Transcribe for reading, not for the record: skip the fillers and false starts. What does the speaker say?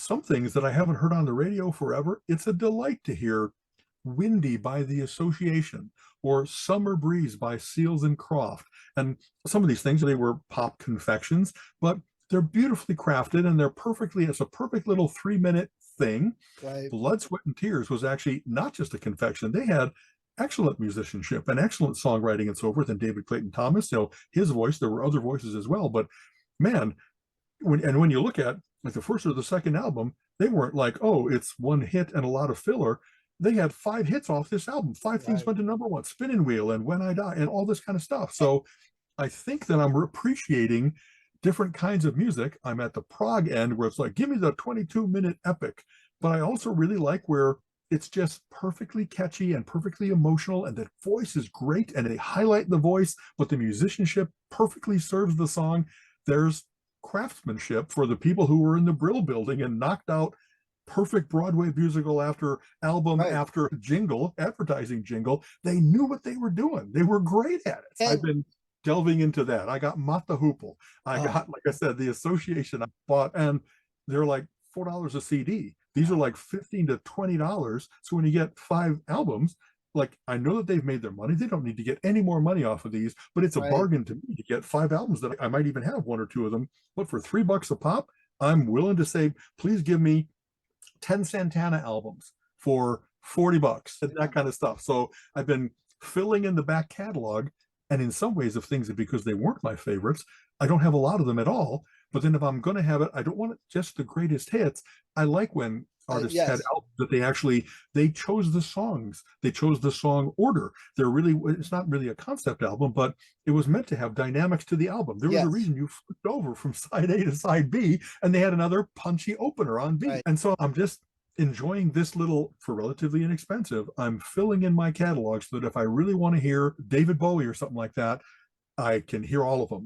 some things that I haven't heard on the radio forever. It's a delight to hear Windy by The Association or Summer Breeze by Seals and Croft. And some of these things, they were pop confections, but they're beautifully crafted and it's a perfect little 3-minute thing. Right. Blood, Sweat, and Tears was actually not just a confection. They had excellent musicianship and excellent songwriting and so forth. And David Clayton Thomas, his voice, there were other voices as well. But man, when you look at like the first or the second album, they weren't like, oh, it's one hit and a lot of filler. They had 5 hits off this album. 5 things went to #1, Spinning Wheel and When I Die and all this kind of stuff. So I think that I'm appreciating different kinds of music. I'm at the prog end where it's like, give me the 22-minute epic. But I also really like where it's just perfectly catchy and perfectly emotional, and the voice is great, and they highlight the voice, but the musicianship perfectly serves the song. There's craftsmanship for the people who were in the Brill Building and knocked out perfect Broadway musical after album after jingle, advertising jingle. They knew what they were doing. They were great at it. I've been delving into that. I got Mata Hoople. I got, like I said, The Association I bought, and they're like $4 a CD. These are like $15 to $20. So when you get 5 albums, like, I know that they've made their money. They don't need to get any more money off of these, but it's a bargain to me to get 5 albums that I might even have 1 or 2 of them. But for $3 a pop, I'm willing to say, please give me 10 Santana albums for $40 and that kind of stuff. So I've been filling in the back catalog, and in some ways of things that because they weren't my favorites, I don't have a lot of them at all. But then if I'm going to have it, I don't want it just the greatest hits. I like when artists had albums that they chose the songs, they chose the song order. It's not really a concept album, but it was meant to have dynamics to the album. There was a reason you flipped over from side A to side B, and they had another punchy opener on B. And so I'm just enjoying this little, for relatively inexpensive, I'm filling in my catalog so that if I really want to hear David Bowie or something like that, I can hear all of them.